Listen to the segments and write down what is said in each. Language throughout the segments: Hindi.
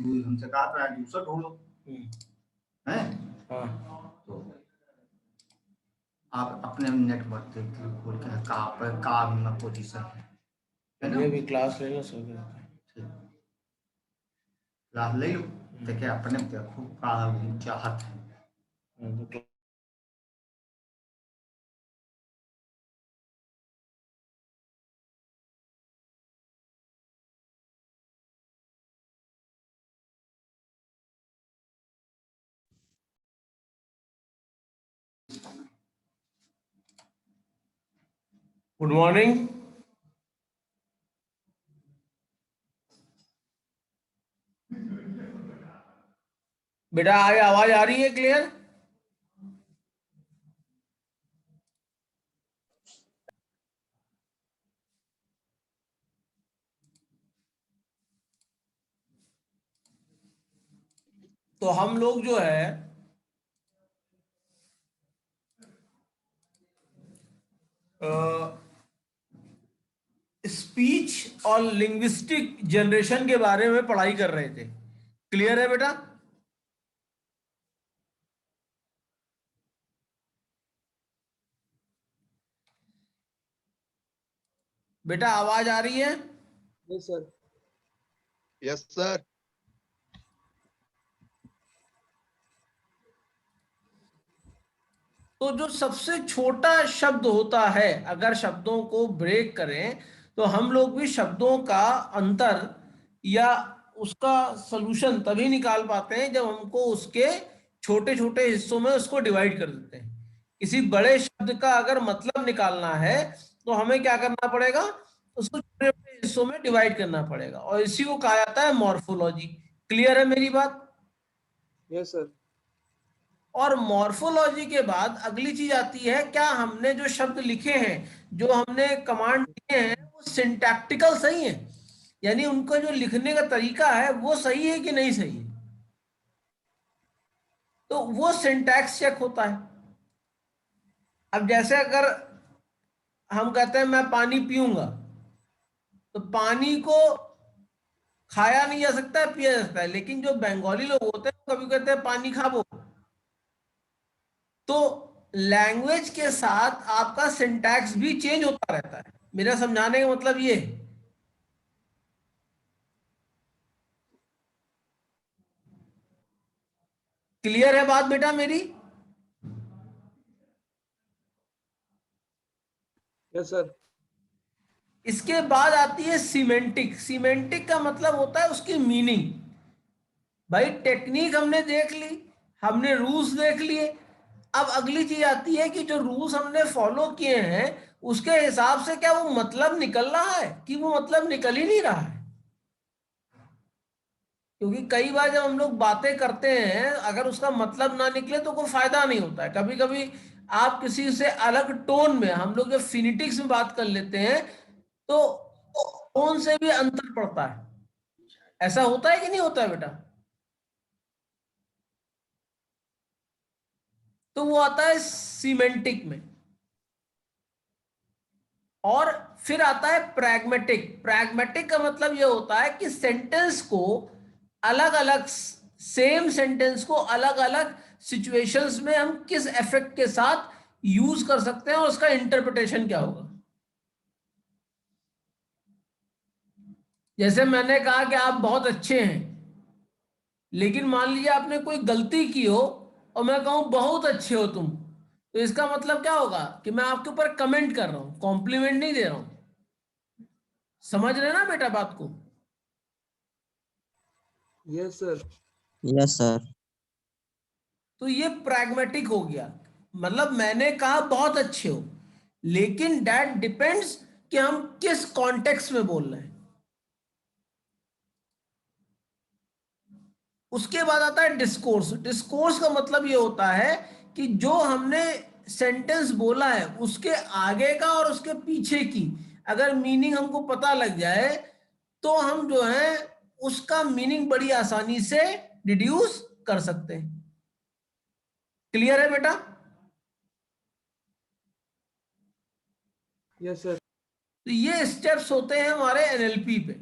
हमसे कहा था दूसरा ढूंढो है। हाँ, तो आप अपने नेटवर्क देख लो खोल के कहाँ पर कहाँ में पोजीशन है ना। ये भी क्लास ले लो सब। क्लास ले लो देखे अपने देखो कहाँ चाहत है। गुड मॉर्निंग बेटा, आगे आवाज आ रही है क्लियर? तो हम लोग जो है स्पीच और लिंग्विस्टिक जनरेशन के बारे में पढ़ाई कर रहे थे। क्लियर है बेटा? बेटा आवाज आ रही है? Yes sir. Yes sir. तो जो सबसे छोटा शब्द होता है, अगर शब्दों को ब्रेक करें तो हम लोग भी शब्दों का अंतर या उसका सलूशन तभी निकाल पाते हैं जब हमको उसके छोटे छोटे हिस्सों में उसको डिवाइड कर देते हैं। किसी बड़े शब्द का अगर मतलब निकालना है तो हमें क्या करना पड़ेगा? उसको छोटे छोटे हिस्सों में डिवाइड करना पड़ेगा, और इसी को कहा जाता है मॉर्फोलॉजी। क्लियर है मेरी बात? Yes sir. और मॉर्फोलॉजी के बाद अगली चीज आती है, क्या हमने जो शब्द लिखे हैं, जो हमने कमांड दिए हैं, वो सिंटैक्टिकल सही है, यानी उनका जो लिखने का तरीका है वो सही है कि नहीं सही है। तो वो सिंटैक्स चेक होता है। अब जैसे अगर हम कहते हैं मैं पानी पीऊंगा, तो पानी को खाया नहीं जा सकता है, पिया जा सकता है, लेकिन जो बंगाली लोग होते हैं वो कभी कहते हैं पानी खाबो। तो लैंग्वेज के साथ आपका सिंटैक्स भी चेंज होता रहता है। मेरा समझाने का मतलब ये है। क्लियर है बात बेटा मेरी? Yes sir. इसके बाद आती है सीमेंटिक। सीमेंटिक का मतलब होता है उसकी मीनिंग। भाई टेक्निक हमने देख ली, हमने रूल्स देख लिए, अब अगली चीज आती है कि जो रूल्स हमने फॉलो किए हैं उसके हिसाब से क्या वो मतलब निकल रहा है कि वो मतलब निकल ही नहीं रहा है। क्योंकि कई बार जब हम लोग बातें करते हैं अगर उसका मतलब ना निकले तो कोई फायदा नहीं होता है। कभी कभी आप किसी से अलग टोन में, हम लोग जब फिनिटिक्स में बात कर लेते हैं तो टोन से भी अंतर पड़ता है। ऐसा होता है कि नहीं होता है बेटा? तो वो आता है सीमेंटिक में। और फिर आता है प्रैग्मेटिक। प्रैग्मेटिक का मतलब ये होता है कि सेंटेंस को अलग अलग, सेम सेंटेंस को अलग अलग सिचुएशंस में हम किस इफेक्ट के साथ यूज कर सकते हैं और उसका इंटरप्रिटेशन क्या होगा। जैसे मैंने कहा कि आप बहुत अच्छे हैं, लेकिन मान लीजिए आपने कोई गलती की हो और मैं कहूं बहुत अच्छे हो तुम, तो इसका मतलब क्या होगा कि मैं आपके ऊपर कमेंट कर रहा हूं, कॉम्प्लीमेंट नहीं दे रहा हूं। समझ रहे ना बेटा बात को? Yes sir. Yes sir. तो ये प्रैग्मेटिक हो गया। मतलब मैंने कहा बहुत अच्छे हो, लेकिन दैट डिपेंड्स कि हम किस कॉन्टेक्स्ट में बोल रहे हैं। उसके बाद आता है डिस्कोर्स। डिस्कोर्स का मतलब ये होता है कि जो हमने सेंटेंस बोला है उसके आगे का और उसके पीछे की अगर मीनिंग हमको पता लग जाए तो हम जो है उसका मीनिंग बड़ी आसानी से डिड्यूस कर सकते हैं। क्लियर है बेटा? Yes sir. तो ये स्टेप्स होते हैं हमारे एनएलपी पे।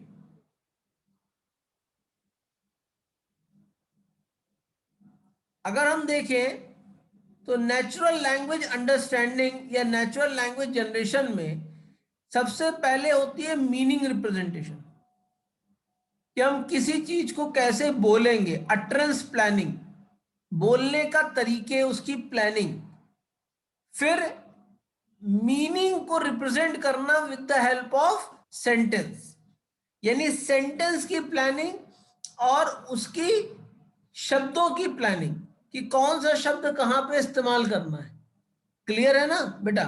अगर हम देखें तो नेचुरल लैंग्वेज अंडरस्टैंडिंग या नेचुरल लैंग्वेज जनरेशन में सबसे पहले होती है मीनिंग रिप्रेजेंटेशन, कि हम किसी चीज को कैसे बोलेंगे, अटरेंस प्लानिंग, बोलने का तरीके, उसकी प्लानिंग, फिर मीनिंग को रिप्रेजेंट करना with the help of sentence, यानी सेंटेंस की प्लानिंग और उसकी शब्दों की प्लानिंग, कि कौन सा शब्द कहां पे इस्तेमाल करना है। क्लियर है ना बेटा?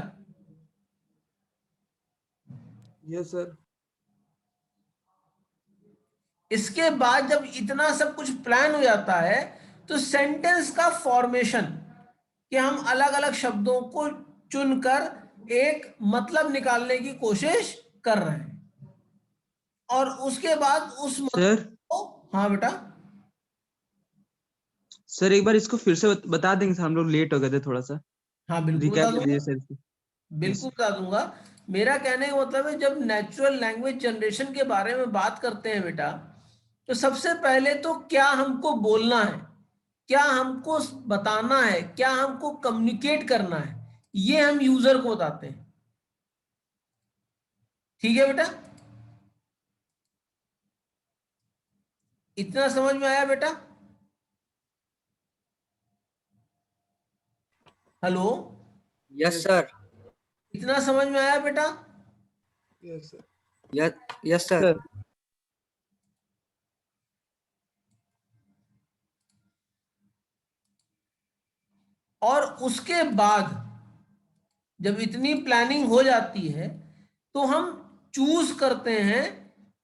Yes, sir. इसके बाद जब इतना सब कुछ प्लान हो जाता है तो सेंटेंस का फॉर्मेशन, कि हम अलग अलग शब्दों को चुनकर एक मतलब निकालने की कोशिश कर रहे हैं, और उसके बाद उस मतलब सर को, हाँ बेटा, सर एक बार इसको फिर से बता देंगे सर, हम लोग लेट हो गए थे थोड़ा सा। हाँ बिल्कुल रिकैप बता कर दीजिए दूंगा, सर इसको। बिल्कुल बता दूंगा। मेरा कहने का मतलब है, जब नेचुरल लैंग्वेज जनरेशन के बारे में बात करते हैं बेटा, तो सबसे पहले तो क्या हमको बोलना है, क्या हमको बताना है, क्या हमको कम्युनिकेट करना है, ये हम यूजर को बताते हैं। ठीक है बेटा? इतना समझ में आया बेटा? Hello, yes sir. इतना समझ में आया बेटा? Yes, sir. Yes sir. Sir. और उसके बाद जब इतनी प्लानिंग हो जाती है तो हम चूज करते हैं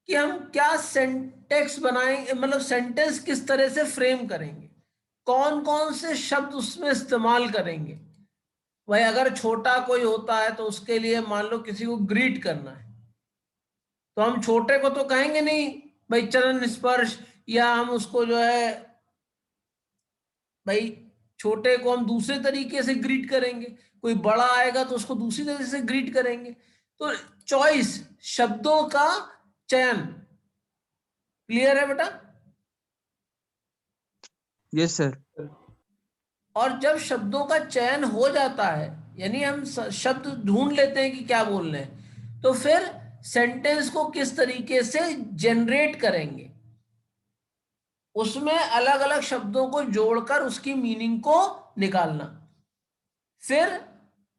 कि हम क्या सेंटेक्स बनाएंगे, मतलब सेंटेंस किस तरह से फ्रेम करेंगे, कौन कौन से शब्द उसमें इस्तेमाल करेंगे। भाई अगर छोटा कोई होता है तो उसके लिए मान लो किसी को ग्रीट करना है, तो हम छोटे को तो कहेंगे नहीं भाई चरण स्पर्श, या हम उसको जो है, भाई छोटे को हम दूसरे तरीके से ग्रीट करेंगे, कोई बड़ा आएगा तो उसको दूसरी तरीके से ग्रीट करेंगे। तो चॉइस, शब्दों का चयन, क्लियर है बेटा? Yes sir. और जब शब्दों का चयन हो जाता है, यानी हम शब्द ढूंढ लेते हैं कि क्या बोलने हैं, तो फिर सेंटेंस को किस तरीके से जनरेट करेंगे, उसमें अलग अलग शब्दों को जोड़कर उसकी मीनिंग को निकालना, फिर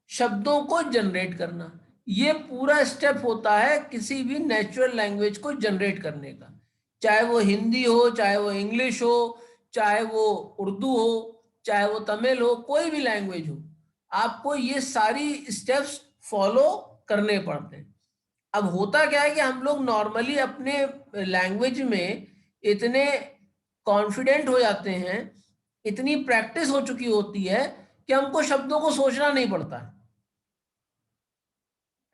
शब्दों को जनरेट करना, ये पूरा स्टेप होता है किसी भी नेचुरल लैंग्वेज को जनरेट करने का। चाहे वो हिंदी हो, चाहे वो इंग्लिश हो, चाहे वो उर्दू हो, चाहे वो तमिल हो, कोई भी लैंग्वेज हो, आपको ये सारी स्टेप्स फॉलो करने पड़ते हैं। अब होता क्या है कि हम लोग नॉर्मली अपने लैंग्वेज में इतने कॉन्फिडेंट हो जाते हैं, इतनी प्रैक्टिस हो चुकी होती है कि हमको शब्दों को सोचना नहीं पड़ता है।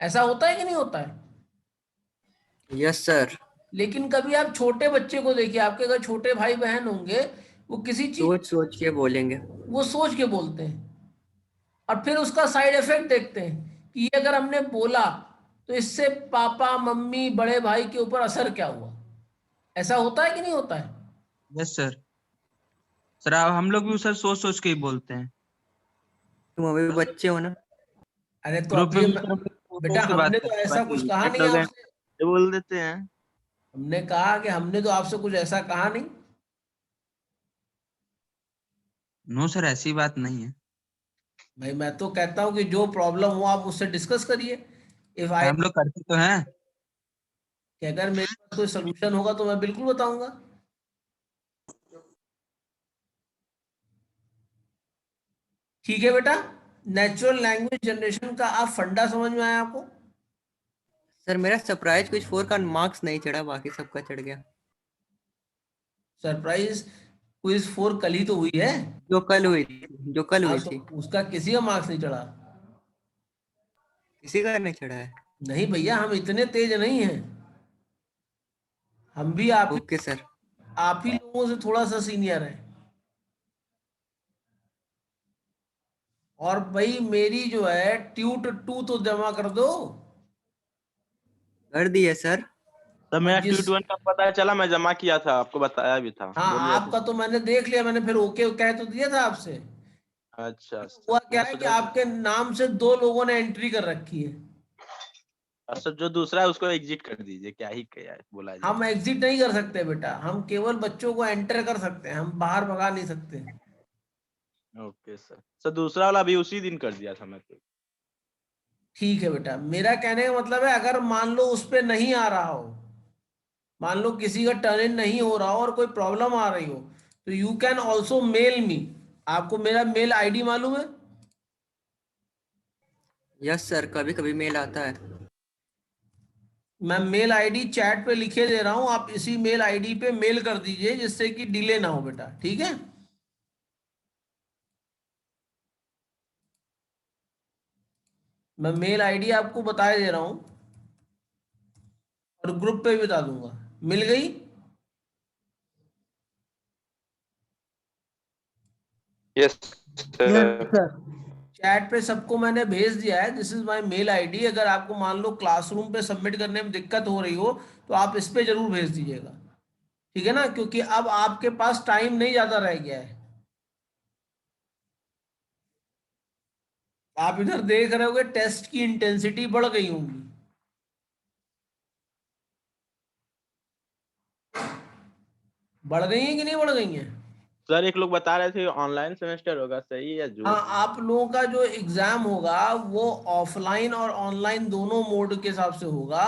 ऐसा होता है कि नहीं होता है? Yes sir. लेकिन कभी आप छोटे बच्चे को देखिए, आपके अगर छोटे भाई बहन होंगे, वो किसी चीज सोच सोच के बोलेंगे। वो सोच के बोलते हैं, और फिर उसका साइड इफेक्ट देखते हैं कि ये अगर हमने बोला तो इससे पापा मम्मी बड़े भाई के ऊपर असर क्या हुआ। ऐसा होता है कि नहीं होता है? Yes sir. सर आप हम लोग भी सर सोच सोच के ही बोलते हैं। तुम अभी भी बच्चे हो ना। अरे तो ग्रुप अभी में भी सर हम लोग सोच बेटा सोच के बात हमने तो करते हैं, ऐसा बाकी कुछ कहा लेट नहीं हो गए आपसे, तो बोल देते हैं। हमने कहा कि हमने तो आपसे कुछ ऐसा कहा नहीं। नो सर ऐसी बात नहीं है। भाई मैं तो कहता हूं कि जो प्रॉब्लम हो आप उससे डिस्कस करिए। इफ आई, हम लोग करते तो हैं। कि अगर मेरे पास कोई सोल्यूशन होगा तो मैं बिल्कुल बताऊंगा। ठीक है बेटा, नेचुरल लैंग्वेज जनरेशन का आप फंडा समझ में आया आपको? सर मेरा सरप्राइज कुछ 4 का मार्क्स नहीं चढ़ा, बाकी सबका चढ़ गया। सरप्राइज क्विज 4 कल ही तो हुई है। जो कल हुई थी, जो कल हाँ हुई तो थी। उसका किसी का मार्क्स नहीं चढ़ा। किसी का नहीं चढ़ा है। नहीं भैया, हम इतने तेज नहीं हैं, हम भी ओके सर। आप ही लोगों से थोड़ा सा सीनियर है। और भाई मेरी जो है ट्यूट 2 तो जमा कर दो। कर दिए सर। तो मेरा जिस T21 का पता चला, मैं जमा किया था, आपको बताया भी था, हाँ, बोल रहे थे। आपका तो मैंने देख लिया, मैंने फिर ओके कह तो दिया था आपसे। अच्छा हुआ अच्छा, क्या मैं है कि सोचा कि आपके नाम से 2 लोगों ने एंट्री कर रखी है। अच्छा, जो दूसरा है उसको एग्जिट कर दीजिए, क्या ही क्या बोला जाए। हम एग्जिट नहीं कर सकते बेटा, हम केवल बच्चों को एंटर कर सकते हैं, हम बाहर भगा नहीं सकते। Okay sir. सर दूसरा वाला भी उसी दिन कर दिया था मैं तो। ठीक है बेटा, मेरा कहने का मतलब है अगर मान लो उस पे नहीं आ रहा हो, मान लो किसी का टर्न इन नहीं हो रहा हो और कोई प्रॉब्लम आ रही हो, तो you can also mail me. आपको मेरा मेल आईडी मालूम है? यस सर, कभी कभी मेल आता है। मैं मेल आईडी चैट पे लिखे दे रहा हूं, आप इसी मेल आईडी पे मेल कर दीजिए जिससे कि डिले ना हो बेटा, ठीक है? मैं मेल आईडी आपको बता दे रहा हूं और ग्रुप पे भी बता दूंगा। मिल गई? Yes Yes, sir. sir. Chat पे सबको मैंने भेज दिया है, this is my mail ID. अगर आपको मान लो क्लासरूम पे सबमिट करने में दिक्कत हो रही हो तो आप इस पे जरूर भेज दीजिएगा, ठीक है ना? क्योंकि अब आपके पास टाइम नहीं ज्यादा रह गया है। आप इधर देख रहे होगे टेस्ट की इंटेंसिटी बढ़ गई होंगी। बढ़ गई है कि नहीं बढ़ गई है? सर एक लोग बता रहे थे ऑनलाइन सेमेस्टर होगा, सही है या हाँ, झूठ? आप लोगों का जो एग्जाम होगा वो ऑफलाइन और ऑनलाइन दोनों मोड के हिसाब से होगा।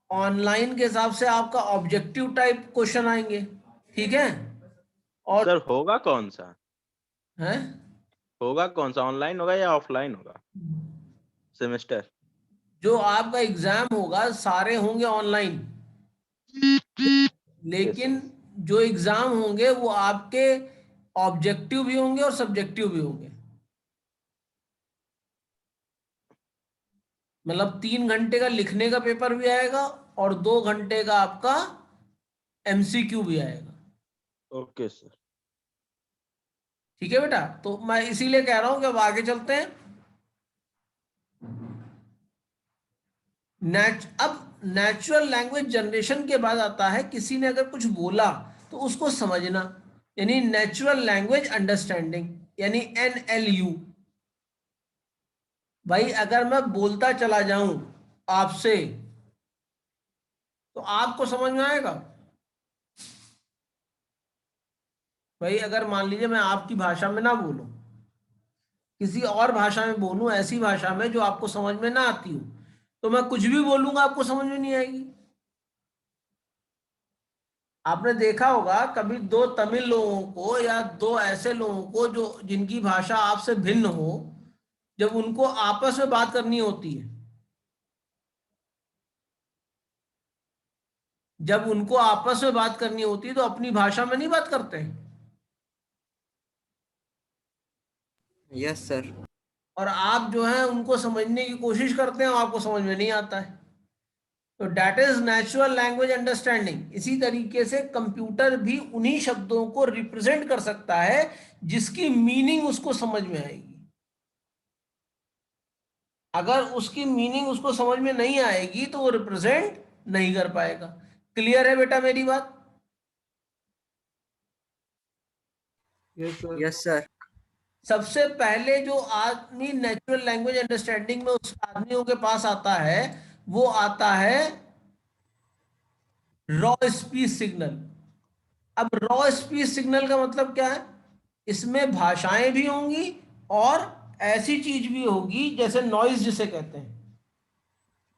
ऑनलाइन के हिसाब से आपका ऑब्जेक्टिव टाइप क्वेश्चन आएंगे, ठीक है? और सर होगा कौन सा? है होगा कौन सा, ऑनलाइन होगा या ऑफलाइन होगा सेमेस्टर? जो आपका एग्जाम होगा सारे होंगे ऑनलाइन, ओके सर। लेकिन जो एग्जाम होंगे वो आपके ऑब्जेक्टिव भी होंगे और सब्जेक्टिव भी होंगे। मतलब 3 घंटे का लिखने का पेपर भी आएगा और 2 घंटे का आपका एमसीक्यू भी आएगा। Okay sir. ठीक है बेटा, तो मैं इसीलिए कह रहा हूं कि अब आगे चलते हैं। अब नेचुरल लैंग्वेज जनरेशन के बाद आता है किसी ने अगर कुछ बोला तो उसको समझना, यानी नेचुरल लैंग्वेज अंडरस्टैंडिंग, यानी NLU। भाई अगर मैं बोलता चला जाऊं आपसे तो आपको समझ में आएगा? भाई अगर मान लीजिए मैं आपकी भाषा में ना बोलूं, किसी और भाषा में बोलूं, ऐसी भाषा में जो आपको समझ में ना आती हो, तो मैं कुछ भी बोलूंगा आपको समझ में नहीं आएगी। आपने देखा होगा कभी 2 तमिल लोगों को या 2 ऐसे लोगों को जो जिनकी भाषा आपसे भिन्न हो, जब उनको आपस में बात करनी होती है, जब उनको आपस में बात करनी होती है तो अपनी भाषा में नहीं बात करते हैं। Yes sir. और आप जो है उनको समझने की कोशिश करते हैं और आपको समझ में नहीं आता है। तो that is natural language understanding. इसी तरीके से कंप्यूटर भी उन्हीं शब्दों को रिप्रेजेंट कर सकता है जिसकी मीनिंग उसको समझ में आएगी। अगर उसकी मीनिंग उसको समझ में नहीं आएगी तो वो रिप्रेजेंट नहीं कर पाएगा। क्लियर है बेटा मेरी बात? Yes, sir. Yes sir. सबसे पहले जो आदमी नेचुरल लैंग्वेज अंडरस्टैंडिंग में उस आदमियों के पास आता है वो आता है रॉ स्पीच सिग्नल। अब रॉ स्पीच सिग्नल का मतलब क्या है? इसमें भाषाएं भी होंगी और ऐसी चीज भी होगी जैसे नॉइज जिसे कहते हैं।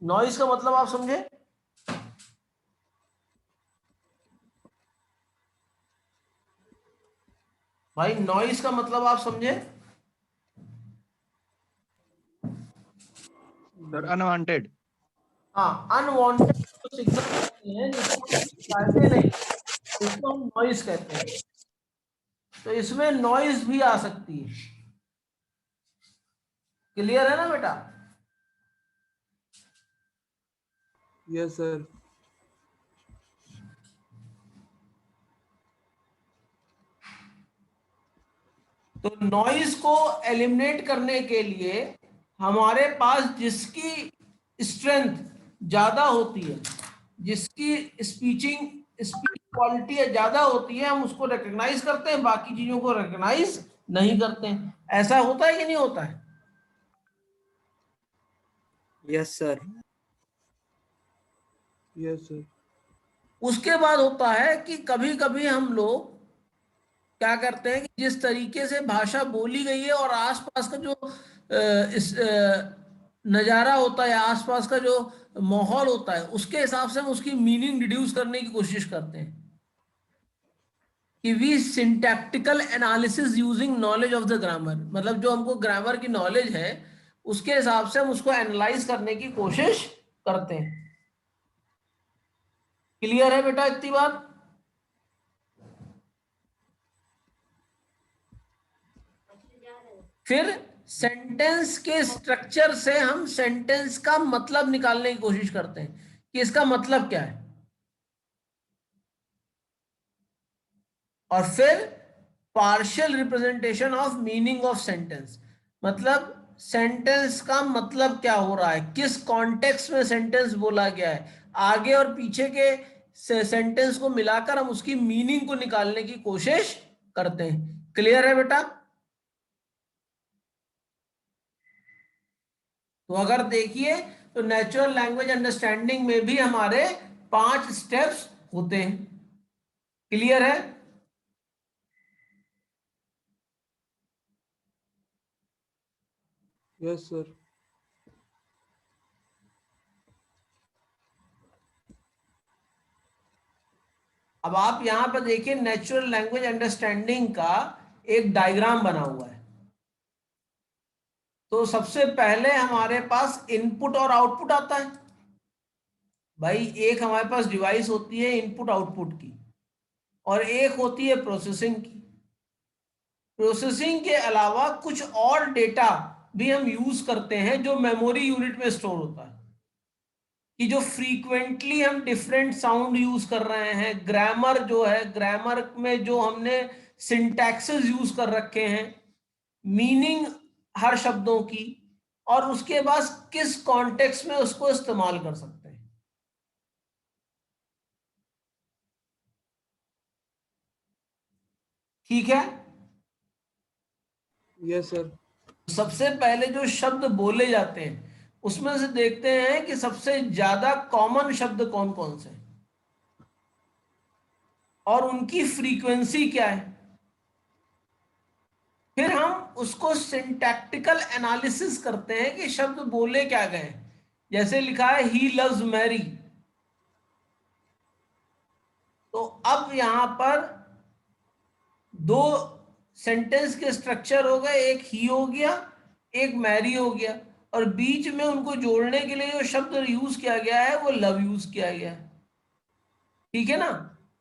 नॉइज का मतलब आप समझे? भाई नॉइज का मतलब आप समझे? Sir unwanted. हाँ, अनवांटेड जो सिग्नल होते हैं जिसको हम चाहते नहीं, इसको हम नॉइज कहते हैं। तो इसमें नॉइज भी आ सकती है। क्लियर है ना बेटा? Yes, sir. तो नॉइज को एलिमिनेट करने के लिए हमारे पास जिसकी स्ट्रेंथ, ज्यादा होती है, जिसकी स्पीच क्वालिटी ज्यादा होती है, हम उसको रिकॉग्नाइज करते हैं, बाकी चीजों को रिकॉग्नाइज नहीं करते हैं। ऐसा होता है कि नहीं होता है? Yes sir. Yes, sir. उसके बाद होता है कि कभी कभी हम लोग क्या करते हैं कि जिस तरीके से भाषा बोली गई है और आसपास का जो इस नजारा होता है, आसपास का जो माहौल होता है, उसके हिसाब से हम उसकी मीनिंग डिड्यूस करने की कोशिश करते हैं कि we syntactical analysis using knowledge of the grammar, मतलब जो हमको ग्रामर की नॉलेज है उसके हिसाब से हम उसको एनालाइज करने की कोशिश करते हैं। क्लियर है बेटा इतनी बात? फिर सेंटेंस के स्ट्रक्चर से हम सेंटेंस का मतलब निकालने की कोशिश करते हैं कि इसका मतलब क्या है, और फिर partial representation of meaning of sentence, मतलब सेंटेंस का मतलब क्या हो रहा है, किस कॉन्टेक्स्ट में सेंटेंस बोला गया है, आगे और पीछे के सेंटेंस को मिलाकर हम उसकी मीनिंग को निकालने की कोशिश करते हैं। क्लियर है बेटा? तो अगर देखिए तो नेचुरल लैंग्वेज अंडरस्टैंडिंग में भी हमारे 5 स्टेप्स होते हैं। क्लियर है? Yes, sir. अब आप यहां पर देखिए नेचुरल लैंग्वेज अंडरस्टैंडिंग का एक डायग्राम बना हुआ है। तो सबसे पहले हमारे पास इनपुट और आउटपुट आता है। भाई एक हमारे पास डिवाइस होती है इनपुट आउटपुट की, और एक होती है प्रोसेसिंग की। प्रोसेसिंग के अलावा कुछ और डेटा भी हम यूज करते हैं जो मेमोरी यूनिट में स्टोर होता है, कि जो फ्रीक्वेंटली हम डिफरेंट साउंड यूज कर रहे हैं, ग्रामर जो है, ग्रामर में जो हमने सिंटैक्सेस यूज कर रखे हैं, मीनिंग हर शब्दों की, और उसके बाद किस कॉन्टेक्स्ट में उसको इस्तेमाल कर सकते हैं। ठीक है? Yes, sir. सबसे पहले जो शब्द बोले जाते हैं उसमें से देखते हैं कि सबसे ज्यादा कॉमन शब्द कौन कौन से हैं और उनकी फ्रीक्वेंसी क्या है। फिर हम उसको सिंटैक्टिकल एनालिसिस करते हैं कि शब्द बोले क्या गए। जैसे लिखा है ही लव्स मैरी, तो अब यहां पर 2 सेंटेंस के स्ट्रक्चर हो गए, एक ही हो गया, एक मैरी हो गया, और बीच में उनको जोड़ने के लिए जो शब्द यूज किया गया है वो लव यूज किया गया है। ठीक है ना?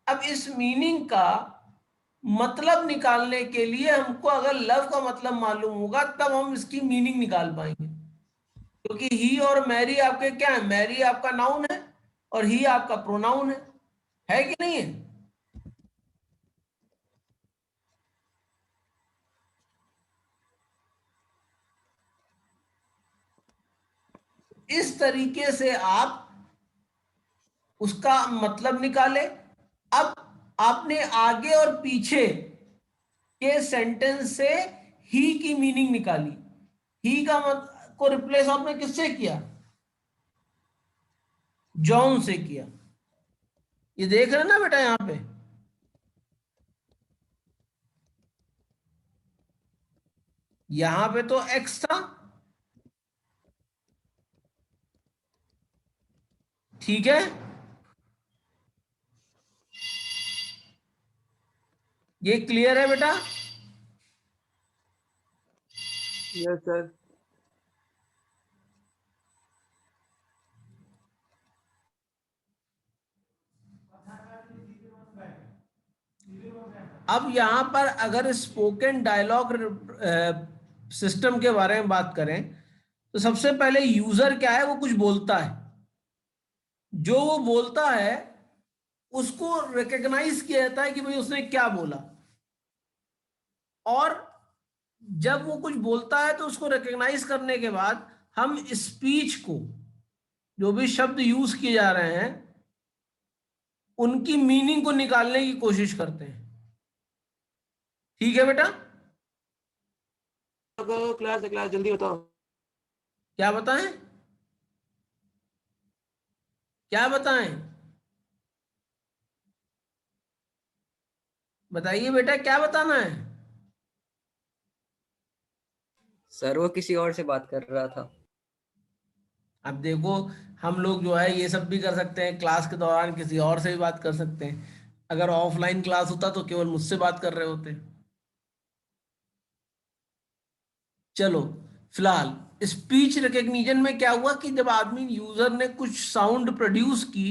अब इस मीनिंग का मतलब निकालने के लिए हमको अगर लव का मतलब मालूम होगा तब हम इसकी मीनिंग निकाल पाएंगे, क्योंकि ही और मैरी आपके क्या है, मैरी आपका नाउन है और ही आपका प्रोनाउन है कि नहीं है? इस तरीके से आप उसका मतलब निकाले। अब आपने आगे और पीछे के सेंटेंस से ही की मीनिंग निकाली। ही का को रिप्लेस आपने किससे किया? जॉन से किया। ये देख रहे हैं ना बेटा यहां पे, यहां पे तो एक्स था, ठीक है? ये क्लियर है बेटा? Yes, sir. अब यहां पर अगर स्पोकन डायलॉग सिस्टम के बारे में बात करें तो सबसे पहले यूजर क्या है, वो कुछ बोलता है, जो वो बोलता है उसको रिकॉग्नाइज किया जाता है कि भाई उसने क्या बोला, और जब वो कुछ बोलता है तो उसको रिकॉग्नाइज करने के बाद हम स्पीच को जो भी शब्द यूज किए जा रहे हैं उनकी मीनिंग को निकालने की कोशिश करते हैं। ठीक है बेटा? क्लास क्लास जल्दी बताओ। क्या बताएं? क्या बताएं? बताइए बेटा, क्या बताना है? सर वो किसी और से बात कर रहा था। अब देखो, हम लोग जो है ये सब भी कर सकते हैं, क्लास के दौरान किसी और से भी बात कर सकते हैं। अगर ऑफलाइन क्लास होता तो केवल मुझसे बात कर रहे होते। चलो, फिलहाल स्पीच रिकग्निशन में क्या हुआ कि जब आदमी यूजर ने कुछ साउंड प्रोड्यूस की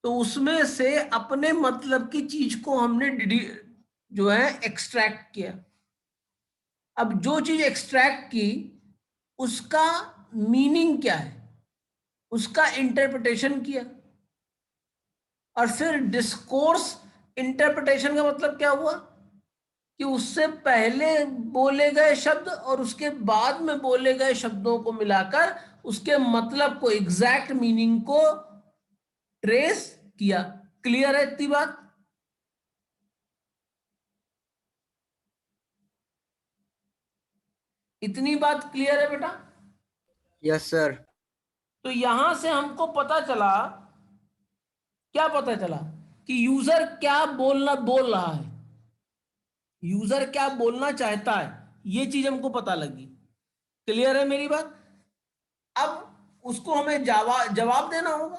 तो उसमें से अपने मतलब की चीज को हमने जो है एक्सट्रैक्ट किया। अब जो चीज एक्सट्रैक्ट की उसका मीनिंग क्या है, उसका इंटरप्रिटेशन किया। और फिर डिस्कोर्स इंटरप्रिटेशन का मतलब क्या हुआ कि उससे पहले बोले गए शब्द और उसके बाद में बोले गए शब्दों को मिलाकर उसके मतलब को, एग्जैक्ट मीनिंग को ट्रेस किया। क्लियर है इतनी बात? इतनी बात क्लियर है बेटा? Yes sir. तो यहां से हमको पता चला, क्या पता चला कि यूजर क्या बोल रहा है, यूजर क्या बोलना चाहता है, ये चीज हमको पता लगी। क्लियर है मेरी बात? अब उसको हमें जवाब देना होगा।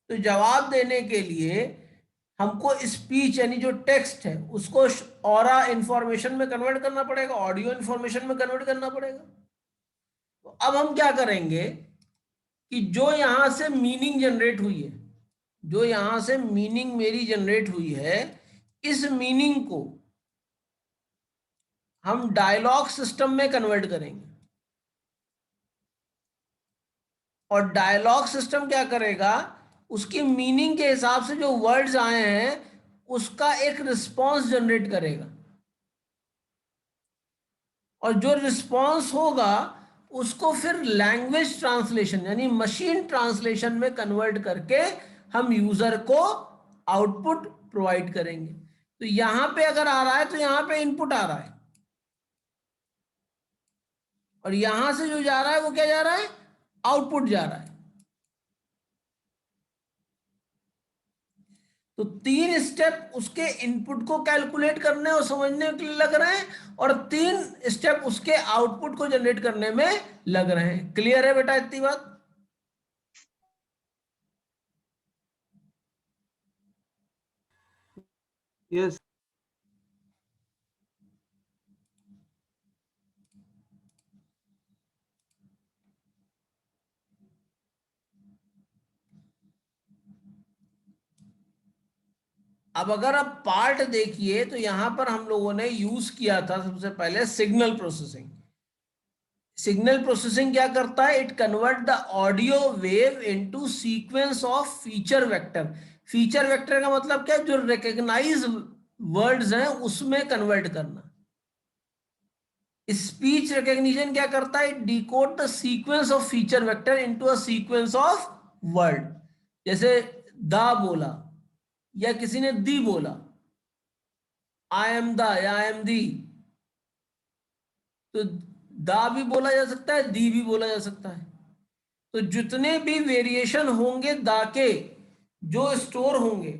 तो जवाब देने के लिए हमको स्पीच यानी जो टेक्स्ट है उसको ऑरा इंफॉर्मेशन में कन्वर्ट करना पड़ेगा, ऑडियो इंफॉर्मेशन में कन्वर्ट करना पड़ेगा। तो अब हम क्या करेंगे कि जो यहां से मीनिंग जनरेट हुई है, जो यहां से मीनिंग मेरी जनरेट हुई है, इस मीनिंग को हम डायलॉग सिस्टम में कन्वर्ट करेंगे। और डायलॉग सिस्टम क्या करेगा, उसकी मीनिंग के हिसाब से जो वर्ड्स आए हैं उसका एक रिस्पॉन्स जनरेट करेगा। और जो रिस्पॉन्स होगा उसको फिर लैंग्वेज ट्रांसलेशन यानी मशीन ट्रांसलेशन में कन्वर्ट करके हम यूजर को आउटपुट प्रोवाइड करेंगे। तो यहां पे अगर आ रहा है तो यहां पे इनपुट आ रहा है, और यहां से जो जा रहा है वो क्या जा रहा है, आउटपुट जा रहा है। तो 3 स्टेप उसके इनपुट को कैलकुलेट करने और समझने के लिए लग रहे हैं, और 3 स्टेप उसके आउटपुट को जनरेट करने में लग रहे हैं। क्लियर है बेटा इतनी बात? यस। अब अगर आप पार्ट देखिए तो यहां पर हम लोगों ने यूज किया था सबसे पहले सिग्नल प्रोसेसिंग। सिग्नल प्रोसेसिंग क्या करता है, it convert the audio wave into sequence of feature vector. Feature vector का मतलब क्या है, जो रिकॉग्नाइज वर्ड्स हैं उसमें कन्वर्ट करना। स्पीच रिकॉग्निशन क्या करता है, it decode the sequence of feature vector into a sequence of word. जैसे दा बोला या किसी ने दी बोला, आई एम द या आई एम दी, तो दा भी बोला जा सकता है, दी भी बोला जा सकता है। तो जितने भी वेरिएशन होंगे दा के, जो स्टोर होंगे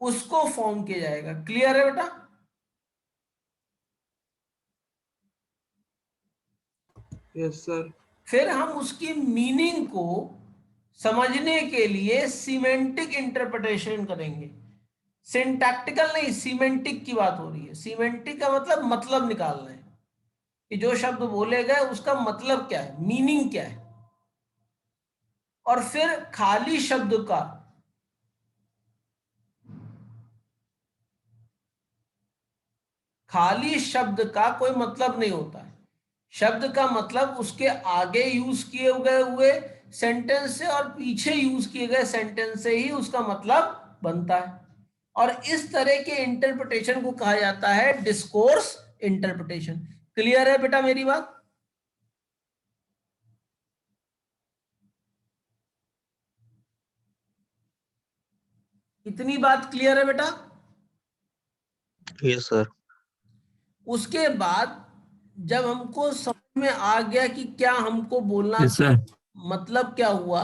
उसको फॉर्म किया जाएगा। क्लियर है बेटा? Yes sir. फिर हम उसकी मीनिंग को समझने के लिए सीमेंटिक इंटरप्रिटेशन करेंगे। सिंटैक्टिकल नहीं, सीमेंटिक की बात हो रही है। सीमेंटिक का मतलब निकालना है कि जो शब्द बोले गए उसका मतलब क्या है, मीनिंग क्या है। और फिर खाली शब्द का कोई मतलब नहीं होता है। शब्द का मतलब उसके आगे यूज किए गए हुए सेंटेंस से और पीछे यूज किए गए सेंटेंस से ही उसका मतलब बनता है। और इस तरह के इंटरप्रिटेशन को कहा जाता है डिस्कोर्स इंटरप्रिटेशन। क्लियर है बेटा मेरी बात? इतनी बात क्लियर है बेटा? Yes sir. उसके बाद जब हमको समझ में आ गया कि क्या हमको बोलना यस सर। मतलब क्या हुआ,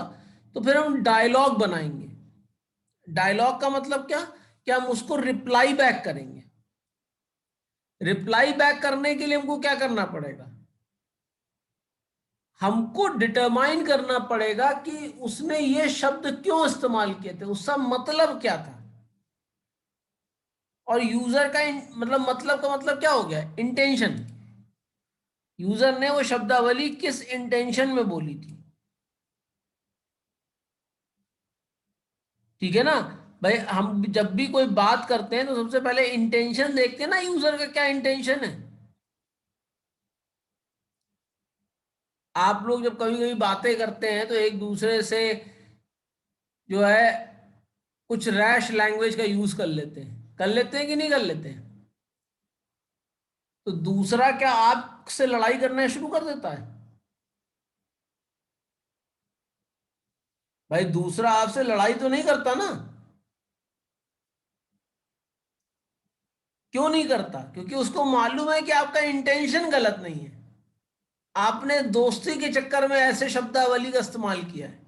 तो फिर हम डायलॉग बनाएंगे। डायलॉग का मतलब क्या, कि हम उसको रिप्लाई बैक करेंगे। रिप्लाई बैक करने के लिए हमको क्या करना पड़ेगा, हमको डिटरमाइन करना पड़ेगा कि उसने ये शब्द क्यों इस्तेमाल किए थे, उसका मतलब क्या था। और यूजर का मतलब का मतलब क्या हो गया, इंटेंशन। यूजर ने वो शब्दावली किस इंटेंशन में बोली थी। ठीक है ना भाई? हम जब भी कोई बात करते हैं तो सबसे पहले इंटेंशन देखते हैं ना, यूजर का क्या इंटेंशन है। आप लोग जब कभी कभी बातें करते हैं तो एक दूसरे से जो है कुछ रैश लैंग्वेज का यूज कर लेते हैं कि नहीं कर लेते हैं? तो दूसरा क्या आपसे लड़ाई करना शुरू कर देता है? भाई दूसरा आपसे लड़ाई तो नहीं करता ना। क्यों नहीं करता? क्योंकि उसको मालूम है कि आपका इंटेंशन गलत नहीं है, आपने दोस्ती के चक्कर में ऐसे शब्दावली का इस्तेमाल किया है।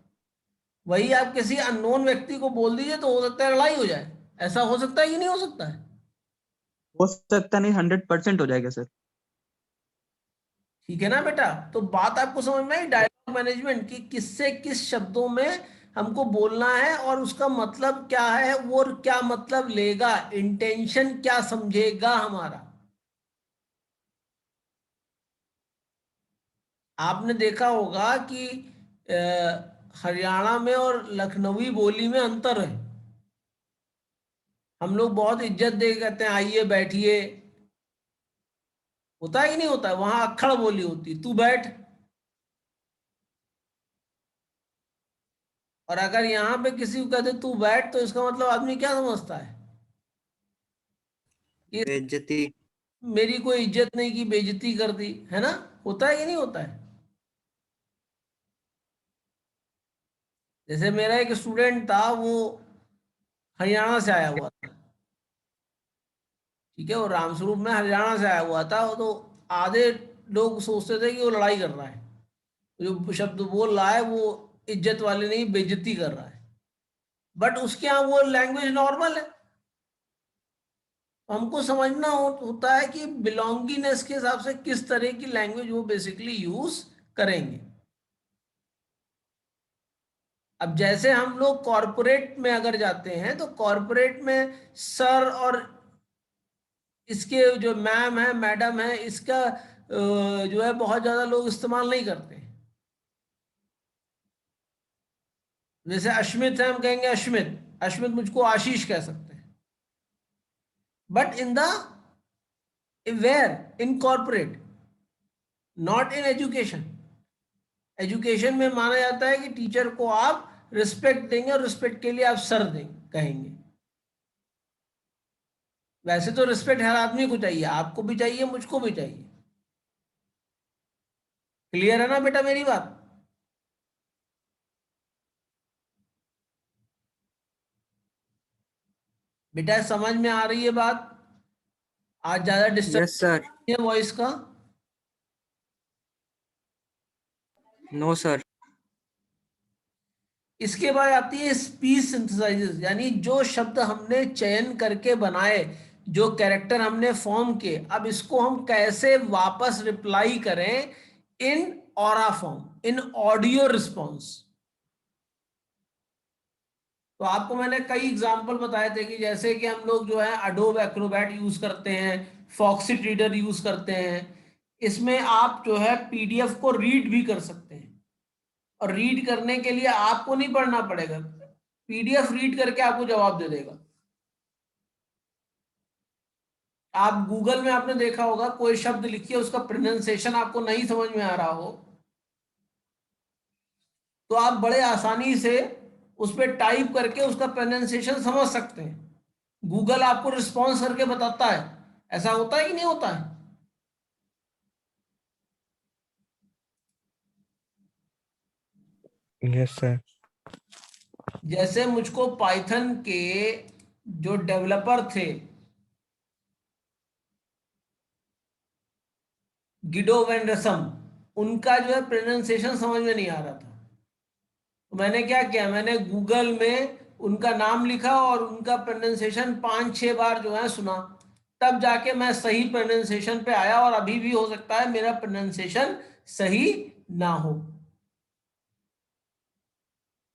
वही आप किसी अननोन व्यक्ति को बोल दीजिए तो हो सकता है लड़ाई हो जाए। ऐसा हो सकता है कि नहीं हो सकता है? हो सकता नहीं, 100% हो जाएगा सर। ठीक है ना बेटा? तो बात आपको समझ में आई, डायलॉग मैनेजमेंट की, किससे किस शब्दों में हमको बोलना है और उसका मतलब क्या है, वो क्या मतलब लेगा, इंटेंशन क्या समझेगा हमारा। आपने देखा होगा कि हरियाणा में और लखनवी बोली में अंतर है। हम लोग बहुत इज्जत दे के कहते हैं आइए बैठिए, होता है कि नहीं होता है? वहां अक्खड़ बोली होती, तू बैठ। और अगर यहाँ पे किसी को कहते तू बैठ, तो इसका मतलब आदमी क्या समझता है कि बेइज्जती। मेरी कोई इज्जत नहीं की, बेइज्जती कर दी, है ना? होता है कि नहीं होता है? जैसे मेरा एक स्टूडेंट था, वो हरियाणा से आया हुआ था। ठीक है, वो रामस्वरूप में हरियाणा से आया हुआ था। वो तो आधे लोग सोचते थे कि वो लड़ाई कर रहा है, जो शब्द बोल रहा है वो इज्जत वाले नहीं, बेइज्जती कर रहा है। बट उसके यहाँ वो लैंग्वेज नॉर्मल है। हमको समझना होता है कि बिलोंगिंगनेस के हिसाब से किस तरह की लैंग्वेज वो बेसिकली यूज करेंगे। अब जैसे हम लोग कॉरपोरेट में अगर जाते हैं तो कॉरपोरेट में सर और इसके जो मैम है, मैडम है, इसका जो है बहुत ज्यादा लोग इस्तेमाल नहीं करते। जैसे अश्मित है, हम कहेंगे अश्मित, अश्मित मुझको आशीष कह सकते हैं। But in the where, in corporate, not in education. Education में माना जाता है कि टीचर को आप रिस्पेक्ट देंगे और रिस्पेक्ट के लिए आप सर देंगे, कहेंगे। वैसे तो रिस्पेक्ट हर आदमी को चाहिए, आपको भी चाहिए, मुझको भी चाहिए। क्लियर है ना बेटा मेरी बात? बेटा समझ में आ रही है बात? आज ज्यादा डिस्टर्ब यस सर। है वॉइस का? No sir. इसके बाद आती है स्पीच सिंथेसाइजेस, यानी जो शब्द हमने चयन करके बनाए, जो कैरेक्टर हमने फॉर्म किए, अब इसको हम कैसे वापस रिप्लाई करें in oral form, in audio response. तो आपको मैंने कई एग्जांपल बताए थे कि जैसे कि हम लोग जो है अडोब एक्रोबैट यूज करते हैं, फॉक्सिट रीडर यूज करते हैं। इसमें आप जो है पीडीएफ को रीड भी कर सकते हैं, और रीड करने के लिए आपको नहीं पढ़ना पड़ेगा, पीडीएफ रीड करके आपको जवाब दे देगा। आप गूगल में आपने देखा होगा, कोई शब्द लिखिए, उसका प्रोनाउंसिएशन आपको नहीं समझ में आ रहा हो, तो आप बड़े आसानी से उस पर टाइप करके उसका प्रोनाउंसिएशन समझ सकते हैं। गूगल आपको रिस्पॉन्स करके बताता है। ऐसा होता है कि नहीं होता है? Yes sir. जैसे मुझको पाइथन के जो डेवलपर थे, गिडो वेन रसम, उनका जो है प्रोनाउंसिएशन समझ में नहीं आ रहा था। तो मैंने क्या किया, मैंने गूगल में उनका नाम लिखा और उनका प्रोनाउंसिएशन 5-6 बार जो है सुना, तब जाके मैं सही प्रोनाउंसिएशन पे आया। और अभी भी हो सकता है मेरा प्रोनाउंसिएशन सही ना हो।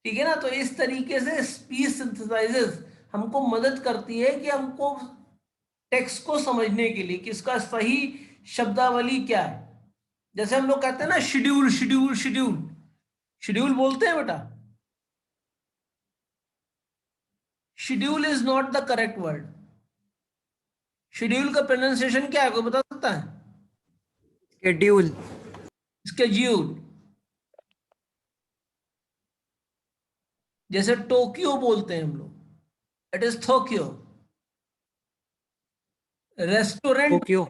ठीक है ना। तो इस तरीके से स्पीच सिंथेसाइजेस हमको मदद करती है कि हमको टेक्स्ट को समझने के लिए कि इसका सही शब्दावली क्या है। जैसे हम लोग कहते हैं ना शेड्यूल शेड्यूल शेड्यूल, शेड्यूल बोलते हैं बेटा। Schedule is not the correct word. Schedule का प्रोनाउंसिएशन क्या है, कोई बता सकता है? शेड्यूल। स्केड्यूल। जैसे टोक्यो बोलते हैं हम लोग, it is Tokyo. Restaurant, Tokyo.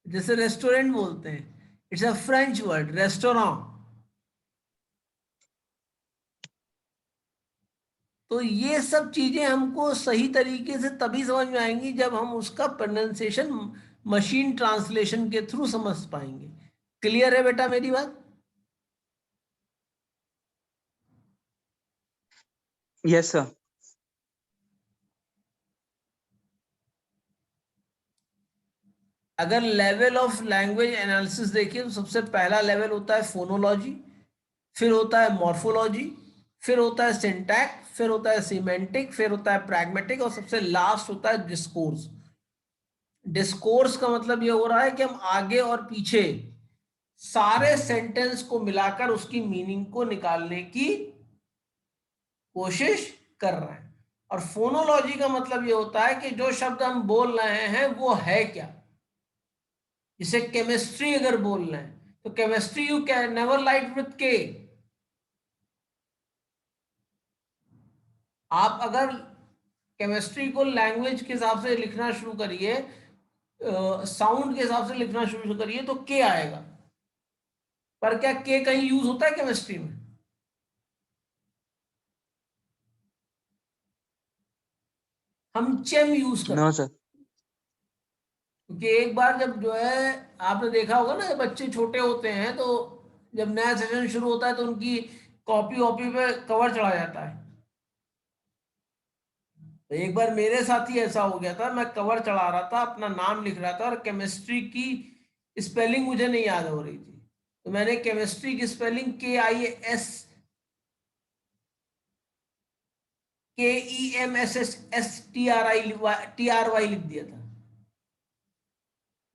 जैसे रेस्टोरेंट बोलते हैं, it's a French word, restaurant. तो ये सब चीजें हमको सही तरीके से तभी समझ में आएंगी जब हम उसका प्रोनाउंसिएशन मशीन ट्रांसलेशन के थ्रू समझ पाएंगे। क्लियर है बेटा मेरी बात? Yes sir. अगर लेवल ऑफ लैंग्वेज एनालिसिस देखिए तो सबसे पहला लेवल होता है फोनोलॉजी, फिर होता है मॉर्फोलॉजी, फिर होता है सिंटैक्स, फिर होता है सीमेंटिक, फिर होता है प्रैग्मेटिक, और सबसे लास्ट होता है डिस्कोर्स। डिस्कोर्स का मतलब ये हो रहा है कि हम आगे और पीछे सारे सेंटेंस को मिलाकर उसकी मीनिंग को निकालने की कोशिश कर रहे हैं। और फोनोलॉजी का मतलब ये होता है कि जो शब्द हम बोल रहे हैं वो है क्या। जैसे केमिस्ट्री अगर बोल रहे हैं तो chemistry you can never write with के। आप अगर केमिस्ट्री को लैंग्वेज के हिसाब से लिखना शुरू करिए, साउंड के हिसाब से लिखना शुरू करिए तो के आएगा। पर क्या के कहीं यूज होता है केमिस्ट्री में? हम चेम यूज करते नो हैं। सर। क्योंकि एक बार जब जो है आपने देखा होगा ना, जब बच्चे छोटे होते हैं तो जब नया सेशन शुरू होता है तो उनकी कॉपी वॉपी पे कवर चढ़ा जाता है। तो एक बार मेरे साथ ही ऐसा हो गया था, मैं कवर चढ़ा रहा था, अपना नाम लिख रहा था और केमिस्ट्री की स्पेलिंग मुझे नहीं याद हो रही थी। तो मैंने केमिस्ट्री की स्पेलिंग KEMSSTRY लिख दिया था।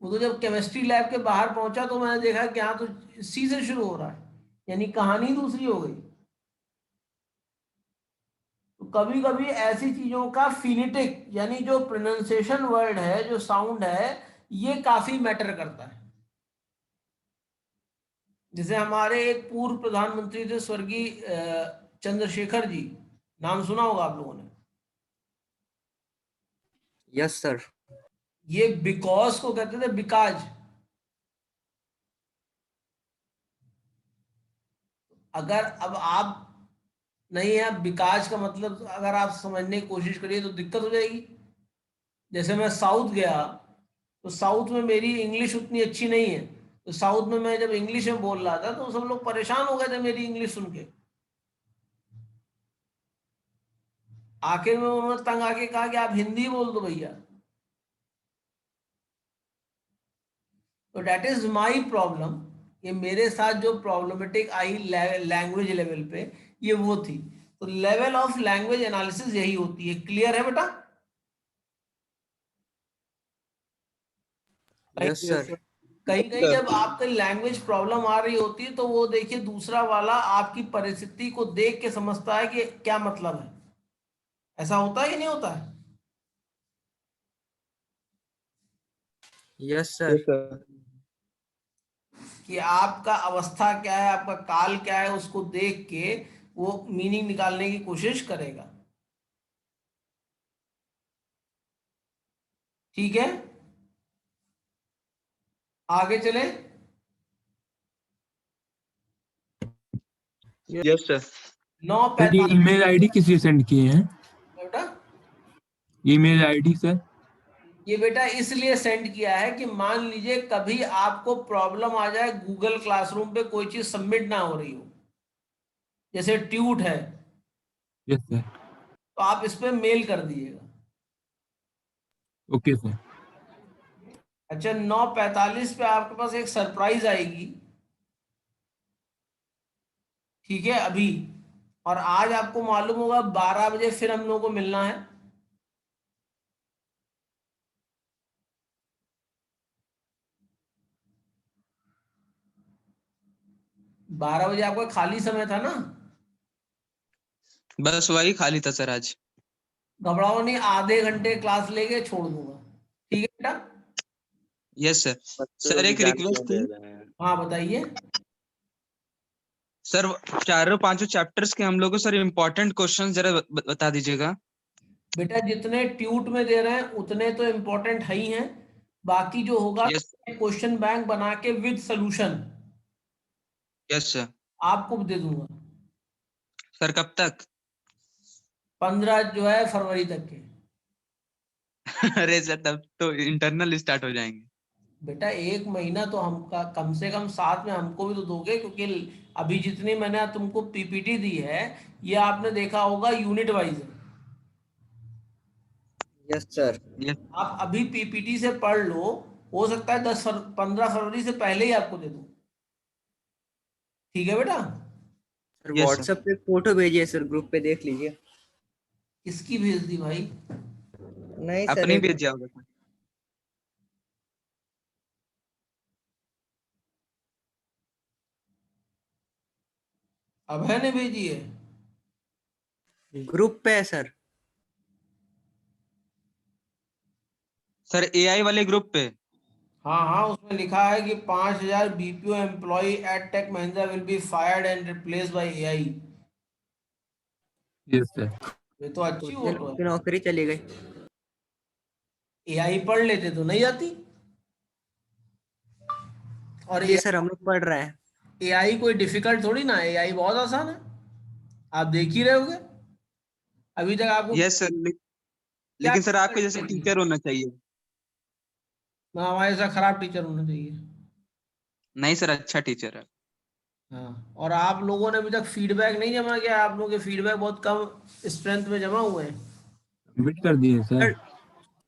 वो तो जब केमिस्ट्री लैब के बाहर पहुंचा तो मैंने देखा कि यहाँ तो सी से शुरू हो रहा है, यानी कहानी दूसरी हो गई। तो कभी कभी ऐसी चीजों का फिनिटिक यानी जो प्रोनाउंसिएशन वर्ड है, जो साउंड है, ये काफी मैटर करता है। जैसे हमारे एक पूर्व प्रधानमंत्री थे स्वर्गीय चंद्रशेखर जी, नाम सुना होगा आप लोगों ने। Yes sir. ये बिकॉज को कहते थे बिकाज। अगर अब आप नहीं है, बिकाज का मतलब अगर आप समझने की कोशिश करिए तो दिक्कत हो जाएगी। जैसे मैं साउथ गया तो साउथ में मेरी इंग्लिश उतनी अच्छी नहीं है, तो साउथ में मैं जब इंग्लिश में बोल रहा था तो सब लोग परेशान हो गए थे मेरी इंग्लिश सुन के। आखिर में उन्होंने तंग आके कहा कि आप हिंदी बोल दो भैया। तो डेट इज माई प्रॉब्लम। ये मेरे साथ जो प्रॉब्लमेटिक आई लैंग्वेज लेवल पे, ये वो थी। तो लेवल ऑफ लैंग्वेज एनालिसिस यही होती है। क्लियर है बेटा? Yes Yes, sir. sir. कहीं कहीं सर जब आपके लैंग्वेज प्रॉब्लम आ रही होती है तो वो देखिए दूसरा वाला आपकी परिस्थिति को देख के समझता है कि क्या मतलब है। ऐसा होता है कि नहीं होता है? Yes sir. यस सर कि आपका अवस्था क्या है, आपका काल क्या है, उसको देख के वो मीनिंग निकालने की कोशिश करेगा। ठीक है, आगे चले। Yes. यस सर सर ये 9:45 ईमेल आईडी किससे सेंड किए हैं? बेटा, ईमेल आईडी सर? ये बेटा इसलिए सेंड किया है कि मान लीजिए कभी आपको प्रॉब्लम आ जाए, गूगल क्लासरूम पे कोई चीज सबमिट ना हो रही हो, जैसे ट्यूट है, यस सर। तो आप इस पे मेल कर दीजिएगा। Okay sir. अच्छा, 9:45 पे आपके पास एक सरप्राइज आएगी, ठीक है अभी, और आज आपको मालूम होगा 12 बजे फिर हम लोगों को मिलना है। 12 बजे आपका खाली समय था ना? बस वही खाली था सर आज। घबराओ नहीं, आधे घंटे क्लास लेके छोड़ दूंगा, ठीक है बेटा? Yes sir. बच्चे सर लोग एक एग्जाम रिक्वेस्ट क्यों दे थी रहे हैं? हाँ बताइए। सर, चारों पांचों चैप्टर्स के हम लोग को सर इम्पोर्टेंट क्वेश्चन जरा बता दीजिएगा। बेटा जितने ट्यूट में दे रहे हैं उतने तो इम्पोर्टेंट है ही हैं, बाकी जो होगा यस। क्वेश्चन बैंक बना के विद सॉल्यूशन यस सर। आपको दे दूंगा। सर कब तक? 15 जो है फरवरी तक के। अरे सर तब तो इंटरनल स्टार्ट हो जाएंगे। बेटा 1 महीना तो हमका कम से कम साथ में हमको भी तो दोगे, क्योंकि अभी जितनी मैंने तुमको पीपीटी दी है ये आपने देखा होगा यूनिट वाइज है। Yes sir. यस। आप अभी पीपीटी से पढ़ लो, हो सकता है 15 फरवरी से पहले ही आपको दे दूं, ठीक है बेटा? Sir yes sir. व्हाट्सएप पे फोटो भेजिए सर, ग्रुप पे देख लीजिए। किसकी भेज दी भाई? नहीं सर, अपनी एक भेज जाओगे सर। अभय ने भेजी है? ग्रुप पे है सर। सर एआई वाले ग्रुप पे। हाँ हाँ, उसमें लिखा है कि 5,000 BPO employees at Tech Mahindra will be fired and replace by AI. Yes sir. ये तो अच्छी उतने फोटो लोग की है। नौकरी चली गई। एआई पढ़ लेते तो नहीं जाती। और जी सर, हम लोग पढ़ रहे हैं। एआई कोई डिफिकल्ट थोड़ी ना है, एआई बहुत आसान है, आप देख ही रहे होगे अभी तक आपको यस सर। क्या लेकिन सर आपके जैसे difficult नहीं है। टीचर होना चाहिए। ना हमारे ऐसा खराब टीचर होना चाहिए। नहीं सर, अच्छा टीचर है। हाँ, और आप लोगों ने अभी तक फीडबैक नहीं जमा किया, आप लोगों के फीडबैक बहुत कम स्ट्रेंथ में जमा हुए हैं। सबमिट कर दिए सर।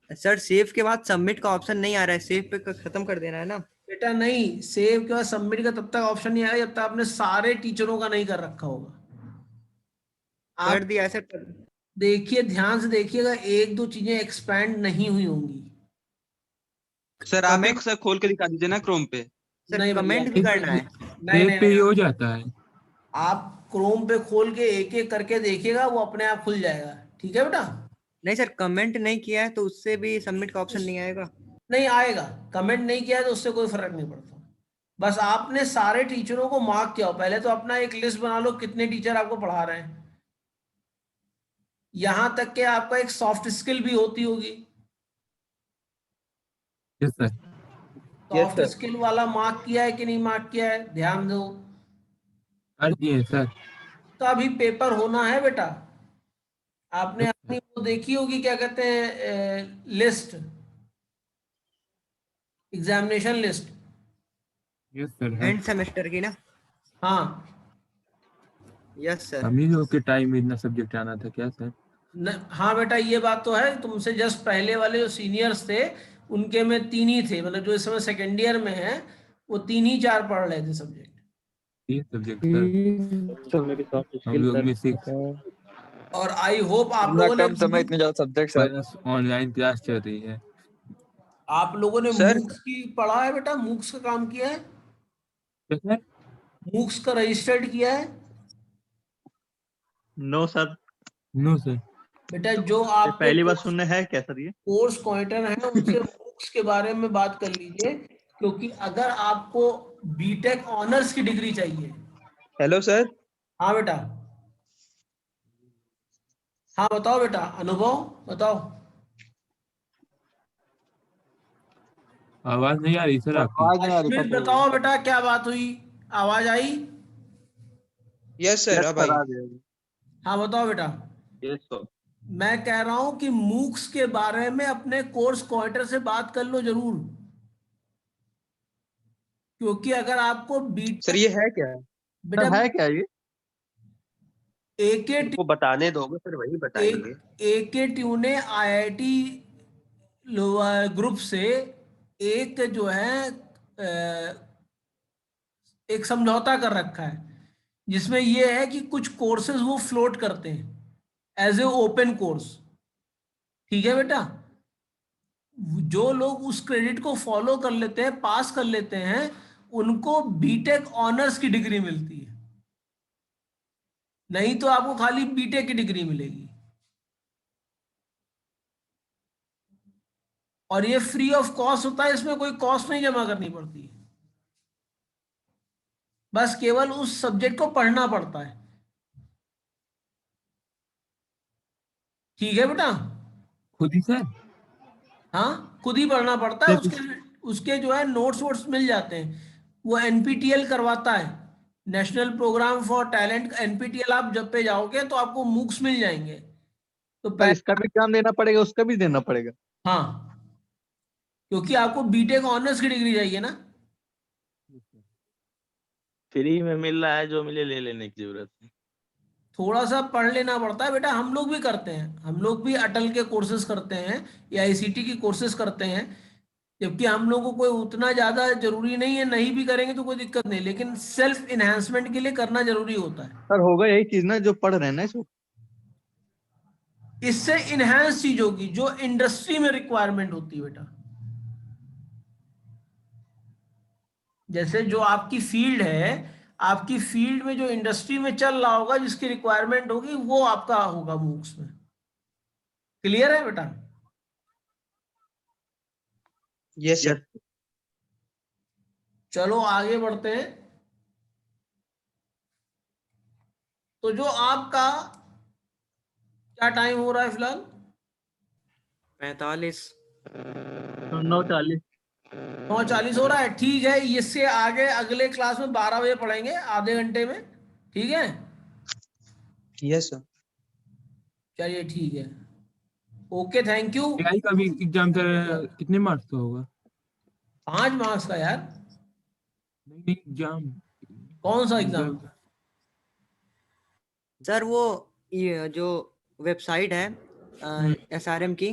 सर सेव के बाद सबमिट का ऑप्शन नहीं आ रहा है, सेव पे खत्म कर देना है ना। बेटा नहीं, सेव के बाद सबमिट का तब तक ऑप्शन नहीं आएगा जब तक आपने सारे टीचरों का नहीं कर रखा होगा। कर आप दिया है सर। देखिए, ध्यान से देखिएगा, एक दो चीजें एक्सपैंड नहीं हुई होंगी। सर आप एक कमेंट, सर खोल के दिखा दीजिए ना क्रोम पे। सर नहीं भैया, कमेंट भी करना है। नहीं सेव नहीं पे ही नहीं, हो जाता है। आप क्रोम पे खोल के एक एक करके देखिएगा, वो अपने आप खुल जाएगा, ठीक है बेटा? नहीं सर, कमेंट नहीं किया है तो उससे भी सबमिट का ऑप्शन नहीं आएगा। नहीं आएगा, कमेंट नहीं किया है तो उससे कोई फर्क नहीं पड़ता। बस आपने सारे टीचरों को मार्क किया हो, पहले तो अपना एक लिस्ट बना लो कितने टीचर आपको पढ़ा रहे हैं, यहां तक कि आपका एक सॉफ्ट स्किल भी होती होगी, यस सर। सॉफ्ट स्किल वाला मार्क किया है कि नहीं मार्क किया है, ध्यान दो। कर दिए सर। तो अभी पेपर होना है बेटा, आपने यस अपनी वो देखी होगी, क्या कहते हैं, लिस्ट, एग्जामिनेशन लिस्ट। सर। है। एंड सेमेस्टर की ना। हाँ यस सर। हम ही लोग के टाइम में इतना सब्जेक्ट आना था क्या सर? हाँ बेटा, ये बात तो है, तुमसे जस्ट पहले वाले जो सीनियर्स थे उनके में 3 ही थे, मतलब जो इस समय सेकेंड ईयर में है वो 3 ही 4 पढ़ रहे थे सब्जेक्ट। ये सब्जेक्ट सर। हम लोग में 6 और आई होप आप लोगों ने इतने ज्यादा सब्जेक्ट बस ऑनलाइन क्लास चल रही है। आप लोगों ने सर मूक्स की पढ़ा है बेटा, मूक्स का काम किया है, क्या सर? मूक्स का रजिस्टर्ड किया है नो सर, नो सर। बेटा? जो ये आपके पहली बार सुनने है क्या सर ये? कोर्स क्वार्टर है उनसे मूक्स के बारे में बात कर लीजिए, क्योंकि अगर आपको बीटेक ऑनर्स की डिग्री चाहिए। Hello sir. हाँ बेटा, हाँ बताओ बेटा, अनुभव बताओ। आवाज नहीं आ रही सर आपकी। अश्विन बताओ बेटा, क्या बात हुई, आवाज आई? यस सर, अब आई। हाँ बताओ बेटा। Yes sir. मैं कह रहा हूं कि मूक्स के बारे में अपने कोर्स कोऑर्डिनेटर से बात कर लो जरूर, क्योंकि अगर आपको सर बीटेक ये है क्या? बेटा सर है क्या ये? एके उनको बताने दोगे फिर वही बताएंगे। एके ट्यू ने आईआईटी ग्रुप से एक जो है एक समझौता कर रखा है, जिसमें ये है कि कुछ कोर्सेज वो फ्लोट करते हैं एज ए ओपन कोर्स। ठीक है बेटा, जो लोग उस क्रेडिट को फॉलो कर लेते हैं, पास कर लेते हैं, उनको बीटेक ऑनर्स की डिग्री मिलती है, नहीं तो आपको खाली बीटेक की डिग्री मिलेगी। और ये फ्री ऑफ कॉस्ट होता है, इसमें कोई कॉस्ट नहीं जमा करनी पड़ती है, बस केवल उस सब्जेक्ट को पढ़ना पड़ता है। ठीक है बेटा। खुद ही सर? हाँ, खुद ही पढ़ना पड़ता है, सर उसके उसके जो है नोट्स वोट्स मिल जाते हैं, वो एनपीटीएल करवाता है, national programme for talent. NPTEL आप जब पे जाओगे तो आपको मूक्स मिल जाएंगे। तो सर इसका भी एग्जाम देना पड़ेगा, उसका भी देना पड़ेगा? हाँ, क्योंकि आपको बीटेक ऑनर्स की डिग्री चाहिए ना। फ्री में मिल रहा है, जो मिले ले लेने की जरूरत है। थोड़ा सा पढ़ लेना पड़ता है बेटा, हम लोग भी करते हैं, हम लोग भी अटल के कोर्सेज करते हैं या आईसीटी की कोर्सेज करते हैं, जबकि हम लोग को कोई उतना ज्यादा जरूरी नहीं है, नहीं भी करेंगे तो कोई दिक्कत नहीं, लेकिन सेल्फ इन्हांसमेंट के लिए करना जरूरी होता है। सर होगा यही चीज ना जो पढ़ रहे हैं ना इसको? इससे इनहेंस चीज होगी जो इंडस्ट्री में रिक्वायरमेंट होती है बेटा। जैसे जो आपकी फील्ड है, आपकी फील्ड में जो इंडस्ट्री में चल रहा होगा, जिसकी रिक्वायरमेंट होगी, वो आपका होगा मूक्स में। क्लियर है बेटा? Yes sir. चलो आगे बढ़ते हैं। तो जो आपका क्या टाइम हो रहा है फिलहाल? 45। 9:40। 9:40 हो रहा है, ठीक है। इससे आगे अगले क्लास में 12 बजे पढ़ेंगे, आधे घंटे में। ठीक है, यस सर। चलिए ठीक है, ओके, थैंक यू। एआई का भी एग्जाम सर कितने मार्क्स का होगा? 5 मार्क्स का यार। नहीं एग्जाम कौन सा एग्जाम? सर वो ये जो वेबसाइट है एसआरएम की,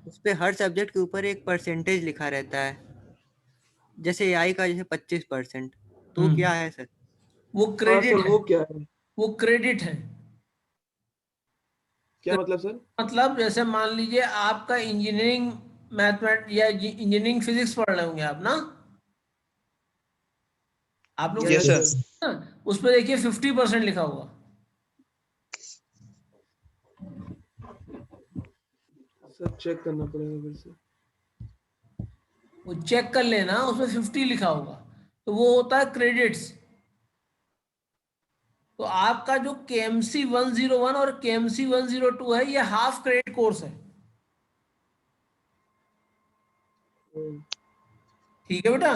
उस पे हर सब्जेक्ट के ऊपर एक परसेंटेज लिखा रहता है, जैसे एआई का जैसे 25%, तो क्या है सर? वो हाँ क्रेडिट सर, है, वो क्या है? वो क्रेडिट है। क्या मतलब सर? मतलब जैसे मान लीजिए आपका इंजीनियरिंग मैथमेटिक्स या इंजीनियरिंग फिजिक्स पढ़ रहे होंगे आप ना, आप लोग यस यस सर। ना, उस पर देखिए 50% लिखा होगा। सर चेक करना पड़ेगा फिर से। वो चेक कर लेना, उसमें 50 लिखा होगा, तो वो होता है क्रेडिट्स। तो आपका जो केएमसी 101 और केएमसी 102 है, ये हाफ क्रेडिट कोर्स है। ठीक है बेटा?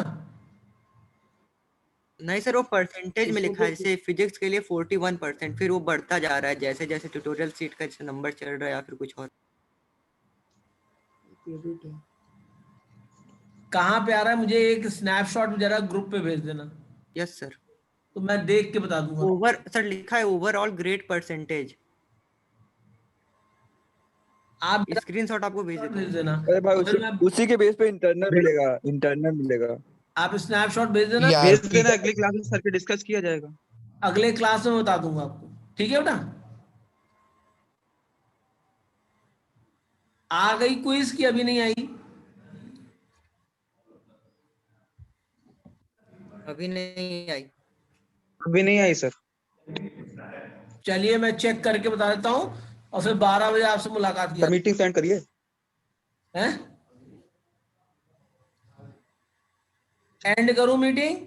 नहीं सर, वो परसेंटेज में इसमें लिखा है, तो जैसे फिजिक्स के लिए 41%, फिर वो बढ़ता जा रहा है जैसे जैसे ट्यूटोरियल सीट का जैसे नंबर चल रहा है या फिर कुछ और। क्रेडिट है। कहाँ पे आ रहा है, मुझे एक स्नैपशॉट जरा ग्रुप पे भेज देना, यस सर। तो मैं देख के बता दूंगा। ओवर सर लिखा है ओवरऑल ग्रेड परसेंटेज, आप स्क्रीनशॉट आपको भेज देता भेज हूँ। देना, अरे भाई और फिर मैं उसी के बेस पे इंटरनल मिलेगा, इंटरनल मिलेगा। आप स्नैपशॉट भेज देना, भेज देना, अगली क्लास में सर के डिस्कस किया जाएगा। अगले क्लास में बता दूंगा आपको। ठीक है बेटा? आ गई क्विज की अभी नहीं आई? अभी नहीं आई। अभी नहीं आई सर। चलिए मैं चेक करके बता देता हूँ, और फिर 12 बजे आपसे मुलाकात किया सर मीटिंग सेंड करिए। है। एंड करूं मीटिंग?